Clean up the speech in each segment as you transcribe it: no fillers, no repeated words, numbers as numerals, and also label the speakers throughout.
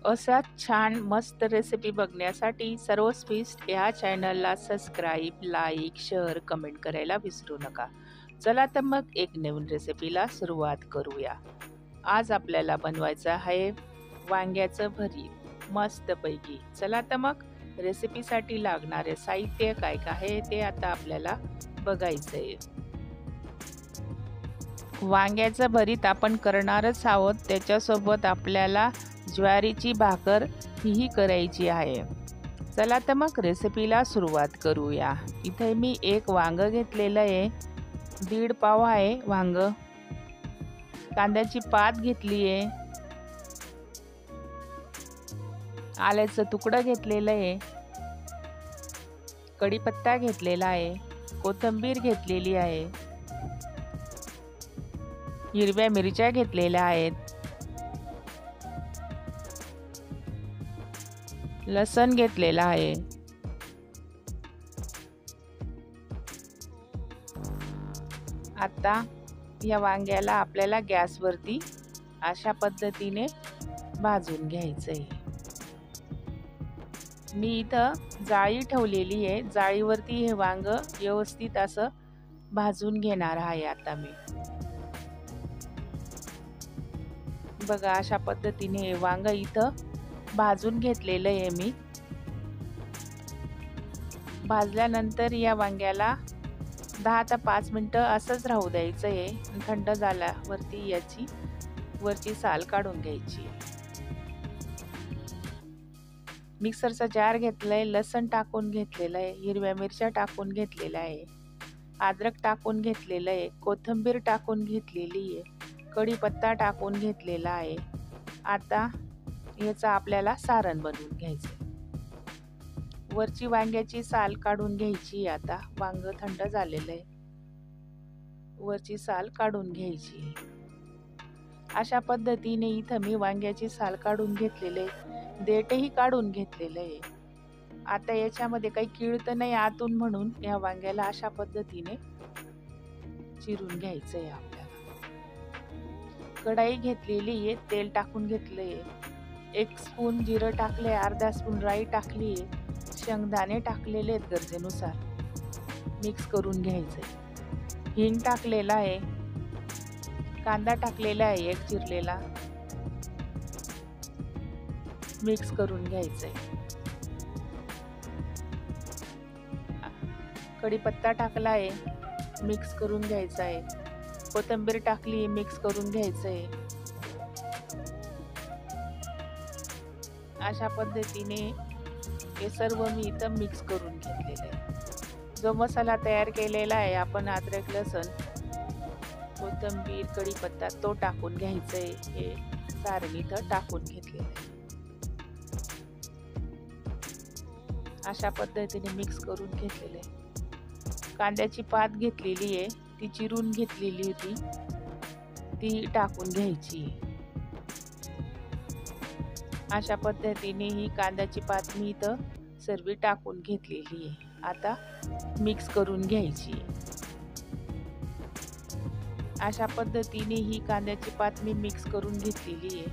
Speaker 1: अशा छान मस्त रेसिपी बघण्यासाठी सर्वच फीस्ट या चॅनलला सबस्क्राईब, लाईक, शेअर, कमेंट करायला विसरू नका. चला तर मग एक नवीन रेसिपीला सुरुवात करूया. आज आपल्याला बनवायचं आहे वांग्याचं भरीत मस्तपैकी. चला तर मग रेसिपीसाठी लागणारे साहित्य काय काय आहे ते आता आपल्याला बघायचं आहे. वांग्याचं भरीत आपण करणारच आहोत, त्याच्यासोबत आपल्याला ज्वारीची भाकर ही करायची आहे. चला तर मग रेसिपीला सुरुवात करूया. इथे मी एक वांग घेतलेलं आहे, 1.5 पाव आहे वांग. कांद्याची पात घेतली आहे, आल्याचं तुकडं घेतलेलं आहे, कढीपत्ता घेतलेला आहे, कोथिंबीर घेतलेली आहे, हिरव्या मिरच्या घेतलेल्या आहेत, लसण घेतलेला आहे. आता या वांग्याला आपल्याला गॅसवरती अशा पद्धतीने भाजून घ्यायचंय. मी इथं जाळी ठेवलेली आहे, जाळीवरती हे वांग व्यवस्थित असं भाजून घेणार आहे. आता मी बघा अशा पद्धतीने हे वांग इथं भाजून घेतलेलं आहे. मी भाजल्यानंतर या वांग्याला 10 ते 5 मिनिटं असंच राहू द्यायचं आहे. थंड झाल्यावरती याची वरची साल काढून घ्यायची. मिक्सरचा जार घेतलाय, लसण टाकून घेतलेलं आहे, हिरव्या मिरच्या टाकून घेतलेल्या आहे, अद्रक टाकून घेतलेलं आहे, कोथिंबीर टाकून घेतलेली आहे, कढीपत्ता टाकून घेतलेला आहे. आता याचं आपल्याला सारण बनवून घ्यायचं. वरची वांग्याची साल काढून घ्यायची. आता वांग थंड झालेलं आहे, वरची साल काढून घ्यायची. अशा पद्धतीने इथं मी वांग्याची साल काढून घेतलेले, देठही काढून घेतलेलं आहे. आता याच्यामध्ये काही कीळ तर नाही आतून, म्हणून या वांग्याला अशा पद्धतीने चिरून घ्यायचं आहे आपल्याला. कढाई घेतलेली आहे, तेल टाकून घेतलंय, 1 स्पून जिरं टाकले, अर्धा स्पून राई टाकली, शेंगदाणे टाकलेले आहेत गरजेनुसार, मिक्स करून घ्यायचंय. हिंग टाकलेला आहे, कांदा टाकलेला आहे 1 चिरलेला, मिक्स करून घ्यायचंय. कढीपत्ता टाकला आहे, मिक्स करून घ्यायचा आहे. कोथिंबीर टाकली, मिक्स करून घ्यायचंय. अशा पद्धतीने हे सर्व मी इथं मिक्स करून घेतलेलं आहे. जो मसाला तयार केलेला आहे आपण, अद्रक, लसण, कोथिंबीर, कढीपत्ता, तो टाकून घ्यायचंय. हे सारण इथं टाकून घेतलेलं आहे. अशा पद्धतीने मिक्स करून घेतलेलं आहे. कांद्याची पात घेतलेली आहे, ती चिरून घेतलेली होती, ती टाकून घ्यायची. अशा पद्धतीने ही कांद्याची पात मी इथं सर्व टाकून घेतलेली आहे. आता मिक्स करून घ्यायची. अशा पद्धतीने ही कांद्याची पात मी मिक्स करून घेतलेली आहे.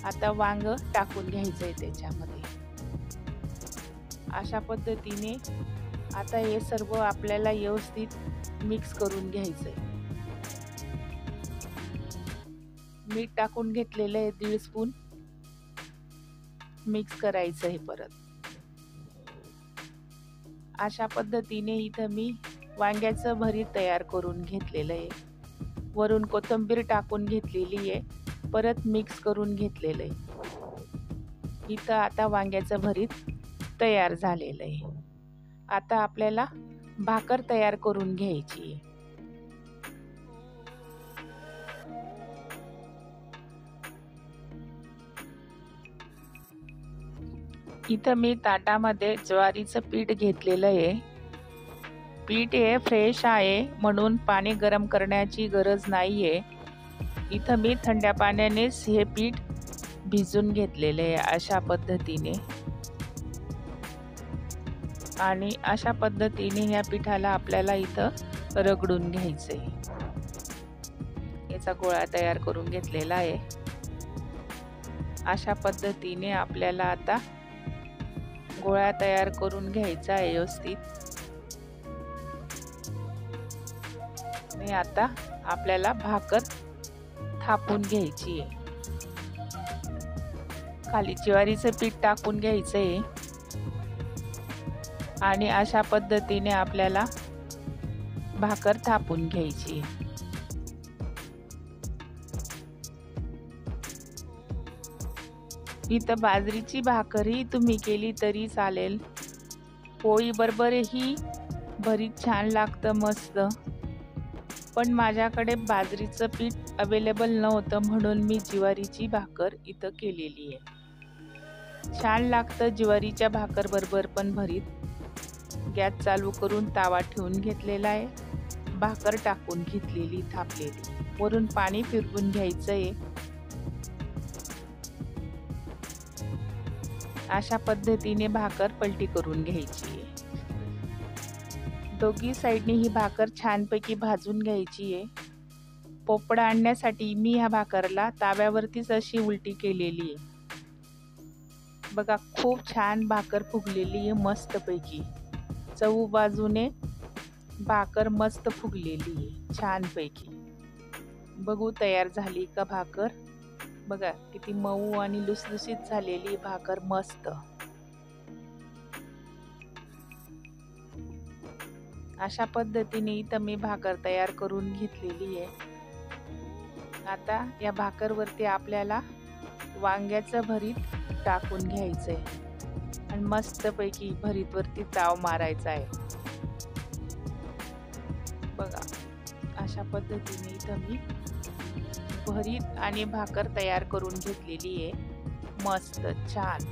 Speaker 1: आता वांग टाकून घ्यायचंय त्याच्यामध्ये. अशा पद्धतीने आता हे सर्व आपल्याला व्यवस्थित मिक्स करून घ्यायचंय. मीठ टाकून घेतलेलं आहे 1.5 स्पून, मिक्स करायचं आहे परत. अशा पद्धतीने इथं मी वांग्याचं भरीत तयार करून घेतलेलं आहे. वरून कोथिंबीर टाकून घेतलेली आहे, परत मिक्स करून घेतलेलं आहे. इथं आता वांग्याचं भरीत तयार झालेलं आहे. आता आपल्याला भाकर तयार करून घ्यायची आहे. इथं मी ताटामध्ये ज्वारीचं पीठ घेतलेलं आहे. पीठ हे फ्रेश आहे, म्हणून पाणी गरम करण्याची गरज नाही आहे. इथं मी थंड्या पाण्यानेच हे पीठ भिजून घेतलेलं आहे अशा पद्धतीने. आणि अशा पद्धतीने या पिठाला आपल्याला इथं रगडून घ्यायचंय. याचा गोळा तयार करून घेतलेला आहे. अशा पद्धतीने आपल्याला आता गोळा तयार करून घ्यायचा आहे व्यवस्थित. आणि आता आपल्याला भाकर थापून घ्यायची आहे. खाली ज्वारीचं पीठ टाकून घ्यायचं आहे आणि अशा पद्धतीने आपल्याला भाकर थापून घ्यायची. इथं बाजरीची भाकरही तुम्ही केली तरी चालेल. पोळी बरोबरही भरीत छान लागतं मस्त. पण माझ्याकडे बाजरीचं पीठ अवेलेबल नव्हतं म्हणून मी ज्वारीची भाकर इथं केलेली आहे. छान लागतं ज्वारीच्या भाकर बरोबर पण भरीत. गॅस चालू करून तावा ठेवून घेतलेला आहे. भाकर टाकून घेतलेली थापलेली. वरून पाणी फिरवून घ्यायचं आहे. अशा पद्धतीने भाकर पलटी करून घ्यायची आहे. दोघी साईडनी ही भाकर छानपैकी भाजून घ्यायची आहे. पोपडा आणण्यासाठी मी ह्या भाकरला ताव्यावरतीच अशी उलटी केलेली आहे. बघा खूप छान भाकर फुगलेली आहे मस्तपैकी. चहू बाजूने भाकर मस्त फुगलेली आहे छानपैकी. बघू तयार झाली का भाकर. बघा किती मऊ आणि लुसलुसीत झालेली भाकर मस्त. अशा पद्धतीने इथं मी भाकर तयार करून घेतलेली आहे. आता या भाकरवरती आपल्याला वांग्याचं भरीत टाकून घ्यायचंय आणि मस्तपैकी भरीतवरती ताव मारायचा आहे. बघा अशा पद्धतीने इथं मी भरीत आणि भाकर तयार करून घेतलेली आहे मस्त छान.